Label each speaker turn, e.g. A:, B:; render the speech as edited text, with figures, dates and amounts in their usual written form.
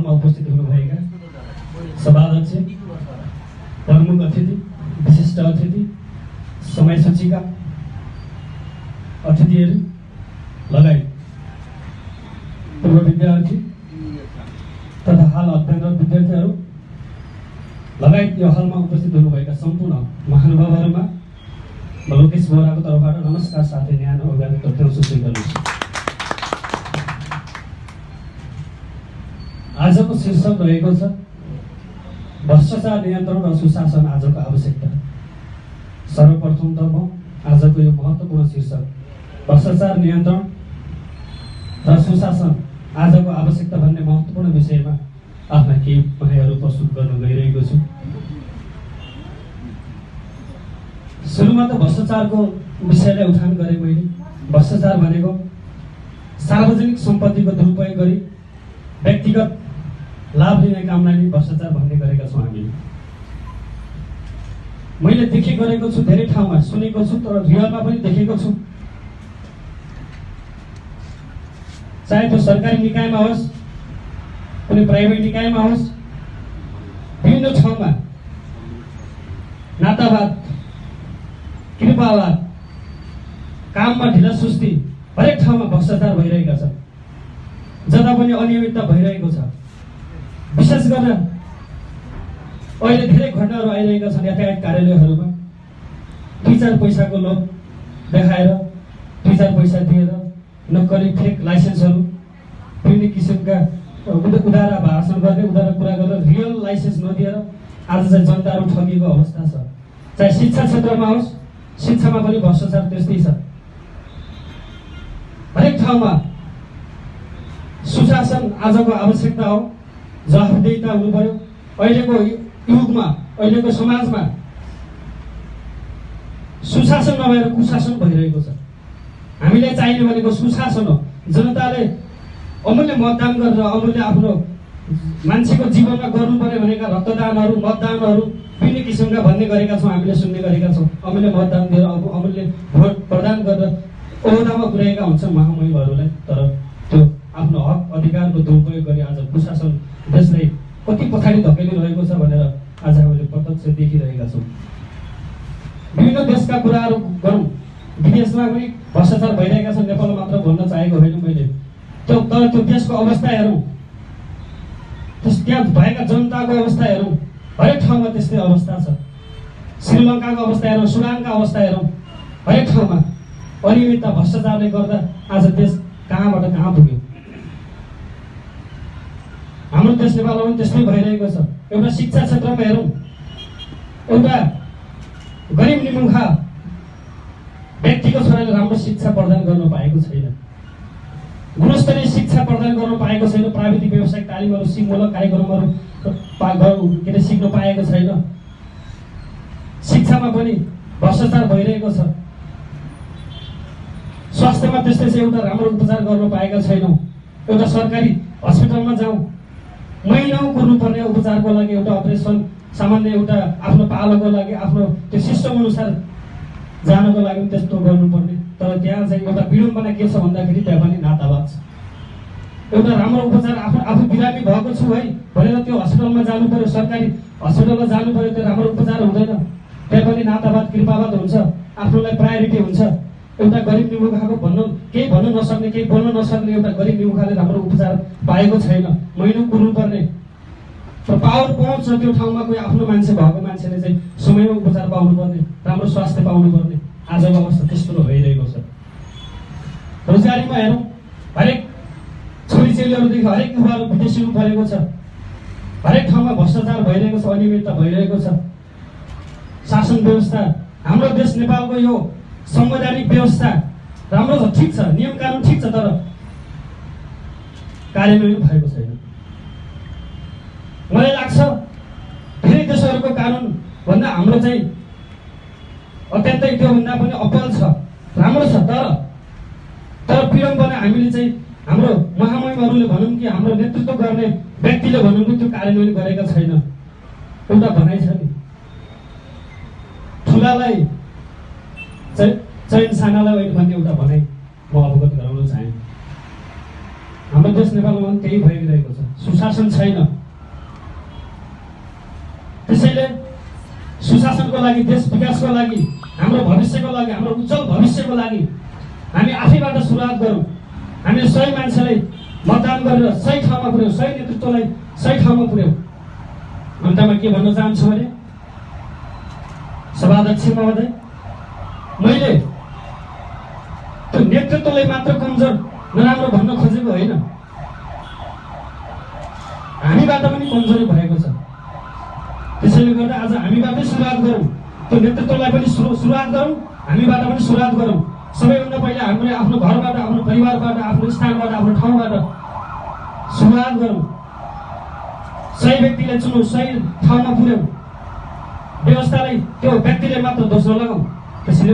A: हलमा उपस्थित हुनुभएका सभाध्यक्ष, प्रमुख अतिथि, विशिष्ट अतिथि, समय सूचीका अतिथिहरू लगायत पूर्व विद्यार्थी तथा हाल अध्ययनरत विद्यार्थीहरू लगायत यो हलमा उपस्थित हुनुभएका सम्पूर्ण महानुभावहरूमा म लोकेश बोहराको तर्फबाट नमस्कार साथै न्यानो अभिवादन तथ्याउँछु स्वीकार्नुहोस्। आजको शीर्षक रहेको छ भ्रष्टाचार नियन्त्रण र सुशासन आजको आवश्यकता। सर्वप्रथम त म आजको यो महत्त्वपूर्ण शीर्षक भ्रष्टाचार नियन्त्रण र सुशासन आजको आवश्यकता भन्ने महत्त्वपूर्ण विषयमा आफ्ना केही भनाइहरू प्रस्तुत गर्न गइरहेको छु। सुरुमा त भ्रष्टाचारको विषयलाई उठान गरेँ मैले। भ्रष्टाचार भनेको सार्वजनिक सम्पत्तिको दुरुपयोग गरी व्यक्तिगत लाभ लिने कामलाई नै भ्रष्टाचार भन्ने गरेका छौँ हामीले। मैले देखे गरेको छु, धेरै ठाउँमा सुनेको छु, तर रियलमा पनि देखेको छु। चाहे त्यो सरकारी निकायमा होस्, कुनै प्राइभेट निकायमा होस्, विभिन्न ठाउँमा नातावाद, कृपावाद, काममा ढिला सुस्ती, हरेक ठाउँमा भ्रष्टाचार भइरहेका छ। जता पनि अनियमितता भइरहेको छ। विशेष गरेर अहिले धेरै घटनाहरू आइरहेका छन् यातायात कार्यालयहरूमा। 2-4 पैसाको लोभ देखाएर, 2-4 पैसा दिएर नक्कली फेक लाइसेन्सहरू, विभिन्न किसिमका उदारा भाषण गर्ने, उदारा कुरा गरेर रियल लाइसेन्स नदिएर आज चाहिँ जनताहरू ठगिएको अवस्था छ। चाहे शिक्षा क्षेत्रमा होस्, शिक्षामा पनि भ्रष्टाचार त्यस्तै छ। हरेक ठाउँमा सुशासन आजको आवश्यकता हो। जवाफदेहिता हुनु पर्यो। अहिलेको युगमा, अहिलेको समाजमा सुशासन नभएर कुशासन भइरहेको छ। हामीलाई चाहिने भनेको सुशासन हो। जनताले अमूल्य मतदान गरेर अमूल्य आफ्नो मान्छेको जीवनमा गर्नुपर्ने भनेका रक्तदानहरू, मतदानहरू विभिन्न किसिमका भन्ने गरेका छौँ, हामीले सुन्ने गरेका छौँ। अमूल्य मतदान दिएर अमूल्य भोट प्रदान गरेर ओहदामा पुर्याएका हुन्छन् महामहिमहरूलाई। तर त्यो आफ्नो हक अधिकारको दुरुपयोग गरी आज कुशासन देशलाई कति पछाडि धकेलिरहेको छ भनेर आज हामीले प्रत्यक्ष देखिरहेका छौँ। विभिन्न देशका कुराहरू गरौँ, विदेशमा पनि भ्रष्टाचार भइरहेका छन्। नेपालमा मात्र भन्न चाहेको होइन मैले। तर त्यो देशको अवस्था हेरौँ, त्यहाँ भएका जनताको अवस्था हेरौँ, हरेक ठाउँमा त्यस्तै अवस्था छ। श्रीलङ्काको अवस्था हेरौँ, सुडानको अवस्था हेरौँ, हरेक ठाउँमा अनियमितता भ्रष्टाचारले गर्दा आज देश कहाँबाट कहाँ पुग्यो। हाम्रो देश नेपालमा पनि त्यस्तै भइरहेको छ। एउटा शिक्षा क्षेत्रमा हेरौँ, एउटा गरिब निमुखा व्यक्तिको छोराले राम्रो शिक्षा प्रदान गर्न पाएको छैन, गुणस्तरीय शिक्षा प्रदान गर्न पाएको छैन, प्राविधिक व्यावसायिक तालिमहरू, सिपमूलक कार्यक्रमहरू सिक्न पाएको छैन। शिक्षामा पनि भ्रष्टाचार भइरहेको छ। स्वास्थ्यमा त्यस्तै छ, एउटा राम्रो उपचार गर्न पाएका छैनौँ। एउटा सरकारी हस्पिटलमा जाउँ, महिनौँ कुर्नुपर्ने उपचारको लागि, एउटा अपरेसन, सामान्य एउटा आफ्नो पालोको लागि, आफ्नो त्यो सिस्टम अनुसार जानको लागि त्यस्तो गर्नुपर्ने। तर त्यहाँ चाहिँ एउटा विडम्बना के छ भन्दाखेरि त्यहाँ पनि नातावाद छ। एउटा राम्रो उपचार आफू बिरामी भएको छु है भनेर त्यो हस्पिटलमा जानु पर्यो, सरकारी हस्पिटलमा जानु पर्यो, त्यो राम्रो उपचार हुँदैन। त्यहाँ पनि नातावाद, कृपावाद हुन्छ, आफ्नोलाई प्रायोरिटी हुन्छ। एउटा गरिब निमुखाको केही भन्न नसक्ने, केही बोल्न नसक्ने एउटा गरिब निमुखाले राम्रो उपचार पाएको छैन, महिनौ कुर्नुपर्ने। पावर पहुँच छ त्यो ठाउँमा, कोही आफ्नो मान्छे भएको मान्छेले चाहिँ समयमा उपचार पाउनुपर्ने, राम्रो स्वास्थ्य पाउनुपर्ने। आजको अवस्था त्यस्तो भइरहेको छ। रोजगारीमा हेरौँ, हरेक छोरीचेलीहरूदेखि हरेक युवाहरू विदेशिनु परेको छ। हरेक ठाउँमा भ्रष्टाचार भइरहेको छ, अनियमितता भइरहेको छ। शासन व्यवस्था, हाम्रो देश नेपालको यो संवैधानिक व्यवस्था राम्रो छ, ठिक छ, नियम कानुन ठिक छ, तर कार्यान्वयन भएको छैन। मलाई लाग्छ धेरै देशहरूको कानुन भन्दा हाम्रो चाहिँ अत्यन्तै त्योभन्दा पनि अब्बल छ, राम्रो छ। तर विडम्बना हामीले चाहिँ हाम्रो महामहिमहरूले भनौँ कि हाम्रो नेतृत्व गर्ने व्यक्तिले भनौँ कि त्यो कार्यान्वयन गरेका छैन। एउटा भनाइ छ नि, ठुलालाई चैन सानालाई भन्ने एउटा भनाइ म अवगत गराउन चाहे। हाम्रो देश नेपालमा पनि त्यही भइरहेको छ, सुशासन छैन। त्यसैले सुशासनको लागि, देश विकासको लागि, हाम्रो भविष्यको लागि, हाम्रो उज्जवल भविष्यको लागि हामी आफैबाट सुरुवात गरौँ। हामीले सही मान्छेलाई मतदान गरेर सही ठाउँमा पुर्याउँ, सही नेतृत्वलाई सही ठाउँमा पुर्याउँ। अन्तमा के भन्न चाहन्छु भने, सभाध्यक्ष महोदय, मैले त्यो नेतृत्वलाई मात्र कमजोर नराम्रो भन्न खोजेको होइन, हामीबाट पनि कमजोरी भएको छ। त्यसैले गर्दा आज हामीबाटै सुरुवात गरौँ, त्यो नेतृत्वलाई पनि सुरुवात गरौँ, हामीबाट पनि सुरुवात गरौँ। सबैभन्दा पहिला हामीले आफ्नो घरबाट, आफ्नो परिवारबाट, आफ्नो स्थानबाट, आफ्नो ठाउँबाट सुरुवात गरौँ। सही व्यक्तिलाई चुनौँ, सही ठाउँमा पुर्याउँ। व्यवस्थालाई त्यो व्यक्तिले मात्र दोष नलगाउँ। त्यसैले